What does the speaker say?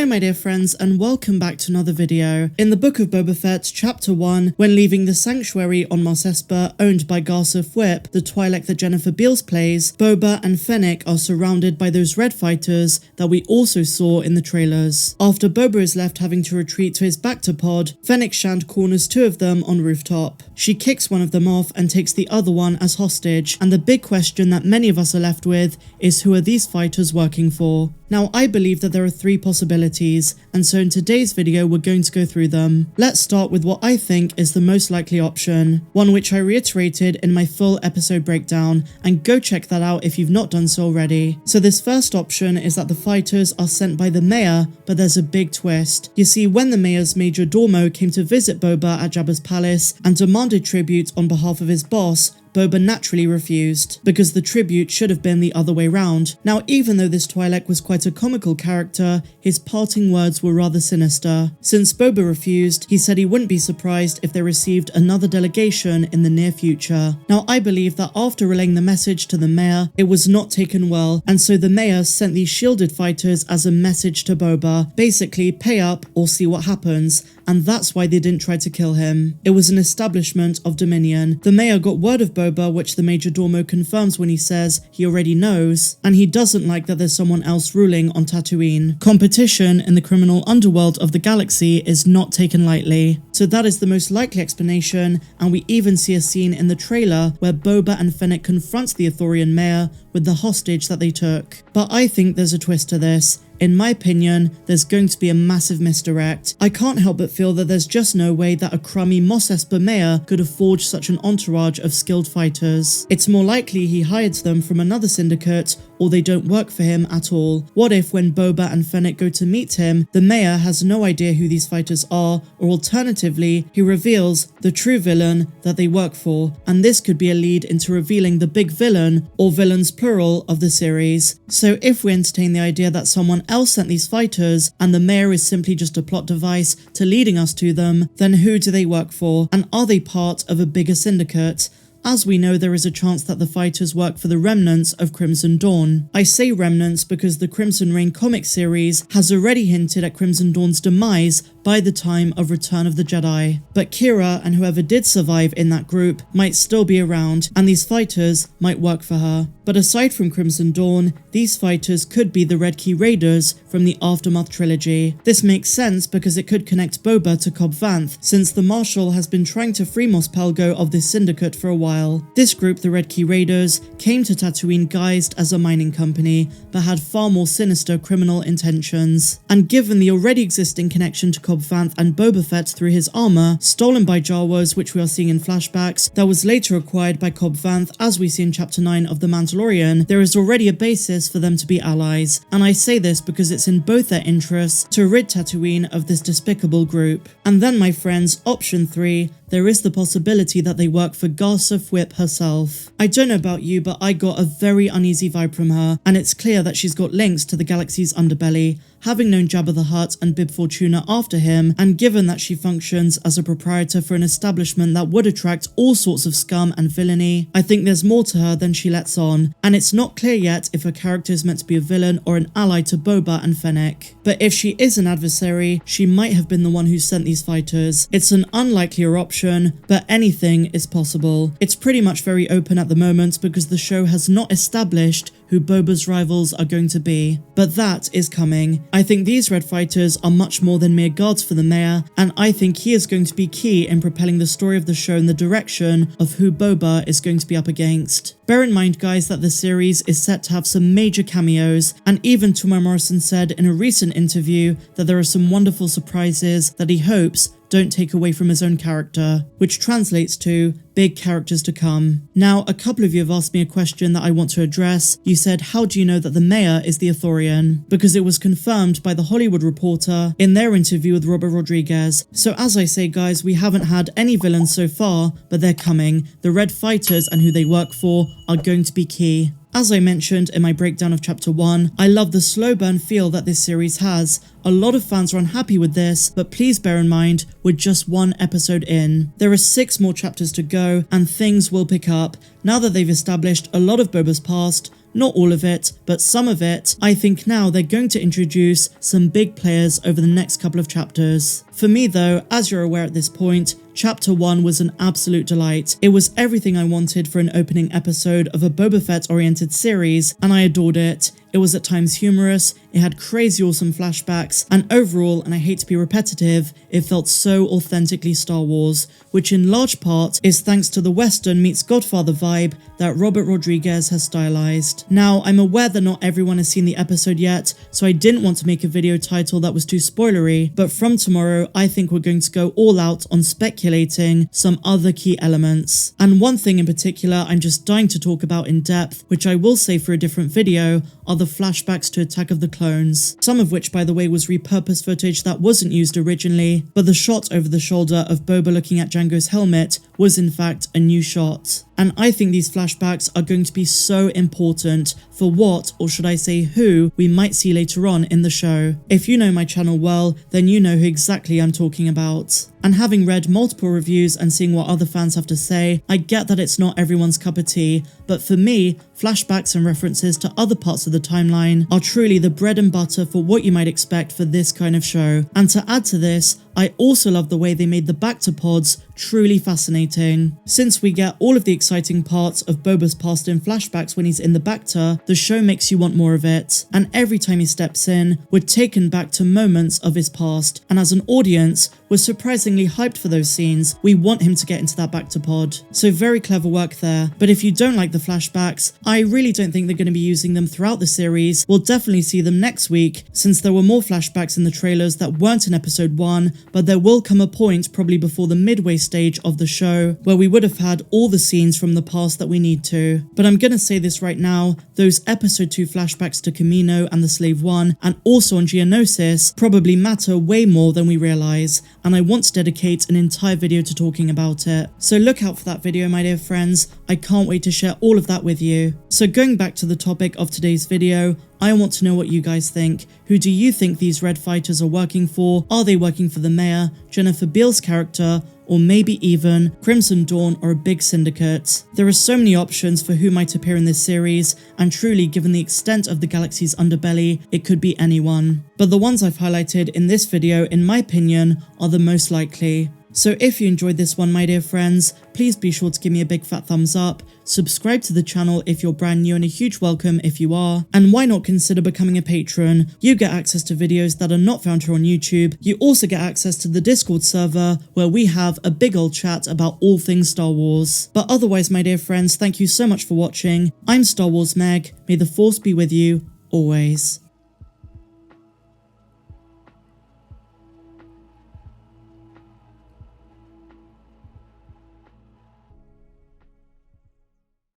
Hello my dear friends and welcome back to another video. In the Book of Boba Fett, Chapter 1, when leaving the sanctuary on Mos Espa owned by Garsa Fwip, the Twi'lek that Jennifer Beals plays, Boba and Fennec are surrounded by those red fighters that we also saw in the trailers. After Boba is left having to retreat to his Bacta pod, Fennec Shand corners two of them on rooftop. She kicks one of them off and takes the other one as hostage, and the big question that many of us are left with is, who are these fighters working for? Now, I believe that there are three possibilities, and so in today's video we're going to go through them. Let's start with what I think is the most likely option, one which I reiterated in my full episode breakdown, and go check that out if you've not done so already. So this first option is that the fighters are sent by the mayor, but there's a big twist. You see, when the mayor's Major Domo came to visit Boba at Jabba's palace and demanded tribute on behalf of his boss, Boba naturally refused, because the tribute should have been the other way round. Now, even though this Twi'lek was quite a comical character, his parting words were rather sinister. Since Boba refused, he said he wouldn't be surprised if they received another delegation in the near future. Now, I believe that after relaying the message to the mayor, it was not taken well, and so the mayor sent these shielded fighters as a message to Boba, basically pay up or see what happens, and that's why they didn't try to kill him. It was an establishment of dominion. The mayor got word of Boba, which the Major Domo confirms when he says he already knows, and he doesn't like that there's someone else ruling on Tatooine. Competition in the criminal underworld of the galaxy is not taken lightly. So that is the most likely explanation, and we even see a scene in the trailer where Boba and Fennec confront the Ithorian Mayor with the hostage that they took. But I think there's a twist to this. In my opinion, there's going to be a massive misdirect. I can't help but feel that there's just no way that a crummy Mos Espa mayor could have forged such an entourage of skilled fighters. It's more likely he hired them from another syndicate, or they don't work for him at all. What if when Boba and Fennec go to meet him, the mayor has no idea who these fighters are, or alternatively, he reveals the true villain that they work for, and this could be a lead into revealing the big villain, or villains plural, of the series. So if we entertain the idea that someone else sent these fighters, and the mayor is simply just a plot device to leading us to them, then who do they work for, and are they part of a bigger syndicate? As we know, there is a chance that the fighters work for the remnants of Crimson Dawn. I say remnants because the Crimson Reign comic series has already hinted at Crimson Dawn's demise by the time of Return of the Jedi. But Qi'ra and whoever did survive in that group might still be around, and these fighters might work for her. But aside from Crimson Dawn, these fighters could be the Red Key Raiders from the Aftermath trilogy. This makes sense because it could connect Boba to Cobb Vanth, since the Marshal has been trying to free Mos Pelgo of this syndicate for a while. This group, the Red Key Raiders, came to Tatooine guised as a mining company, but had far more sinister criminal intentions. And given the already existing connection to Cobb Vanth and Boba Fett through his armor, stolen by Jawas, which we are seeing in flashbacks, that was later acquired by Cobb Vanth as we see in Chapter 9 of the Mandalorian, there is already a basis for them to be allies. And I say this because it's in both their interests to rid Tatooine of this despicable group. And then, my friends, option 3, there is the possibility that they work for Garsa Fwip herself. I don't know about you, but I got a very uneasy vibe from her, and it's clear that she's got links to the galaxy's underbelly. Having known Jabba the Hutt and Bib Fortuna after him, and given that she functions as a proprietor for an establishment that would attract all sorts of scum and villainy, I think there's more to her than she lets on, and it's not clear yet if her character is meant to be a villain or an ally to Boba and Fennec. But if she is an adversary, she might have been the one who sent these fighters. It's an unlikelier option, but anything is possible. It's pretty much very open at the moment because the show has not established who Boba's rivals are going to be. But that is coming. I think these red fighters are much more than mere guards for the mayor, and I think he is going to be key in propelling the story of the show in the direction of who Boba is going to be up against. Bear in mind, guys, that the series is set to have some major cameos, and even Temuera Morrison said in a recent interview that there are some wonderful surprises that he hopes don't take away from his own character, which translates to big characters to come. Now, a couple of you have asked me a question that I want to address. You said, how do you know that the mayor is the Ithorian? Because it was confirmed by The Hollywood Reporter in their interview with Robert Rodriguez. So as I say, guys, we haven't had any villains so far, but they're coming. The red fighters and who they work for are going to be key. As I mentioned in my breakdown of Chapter 1, I love the slow burn feel that this series has. A lot of fans are unhappy with this, but please bear in mind, we're just one episode in. There are 6 more chapters to go, and things will pick up. Now that they've established a lot of Boba's past, Not all of it, but some of it. I think now they're going to introduce some big players over the next couple of chapters. For me though, as you're aware at this point, Chapter 1 was an absolute delight. It was everything I wanted for an opening episode of a Boba Fett oriented series, and I adored it. It was at times humorous, it had crazy awesome flashbacks, and overall, and I hate to be repetitive, it felt so authentically Star Wars, which in large part is thanks to the Western meets Godfather vibe that Robert Rodriguez has stylized. Now, I'm aware that not everyone has seen the episode yet, so I didn't want to make a video title that was too spoilery, but from tomorrow, I think we're going to go all out on speculating some other key elements. And one thing in particular I'm just dying to talk about in depth, which I will save for a different video, are the flashbacks to Attack of the Clones. Some of which, by the way, was repurposed footage that wasn't used originally, but the shot over the shoulder of Boba looking at Jango's helmet was in fact a new shot. And I think these flashbacks are going to be so important for what, or should I say who, we might see later on in the show. If you know my channel well, then you know who exactly I'm talking about. And having read multiple reviews and seeing what other fans have to say, I get that it's not everyone's cup of tea, but for me, flashbacks and references to other parts of the timeline are truly the bread and butter for what you might expect for this kind of show. And to add to this, I also love the way they made the Bacta pods truly fascinating. Since we get all of the exciting parts of Boba's past in flashbacks when he's in the Bacta, the show makes you want more of it. And every time he steps in, we're taken back to moments of his past. And as an audience, we're surprisingly hyped for those scenes. We want him to get into that Bacta pod. So very clever work there. But if you don't like the flashbacks, I really don't think they're going to be using them throughout the series. We'll definitely see them next week, since there were more flashbacks in the trailers that weren't in episode 1, but there will come a point probably before the midway stage of the show where we would have had all the scenes from the past that we need to. But I'm gonna say this right now, those episode 2 flashbacks to Kamino and the Slave One, and also on Geonosis, probably matter way more than we realise, and I want to dedicate an entire video to talking about it. So look out for that video, my dear friends. I can't wait to share all of that with you. So going back to the topic of today's video, I want to know what you guys think. Who do you think these Red fighters are working for? Are they working for the Mayor, Jennifer Beals' character, or maybe even Crimson Dawn or a big syndicate? There are so many options for who might appear in this series, and truly, given the extent of the galaxy's underbelly, it could be anyone. But the ones I've highlighted in this video, in my opinion, are the most likely. So if you enjoyed this one, my dear friends, please be sure to give me a big fat thumbs up, subscribe to the channel if you're brand new, and a huge welcome if you are, and why not consider becoming a patron? You get access to videos that are not found here on YouTube. You also get access to the Discord server where we have a big old chat about all things Star Wars. But otherwise, my dear friends, thank you so much for watching. I'm Star Wars Meg. May the Force be with you always.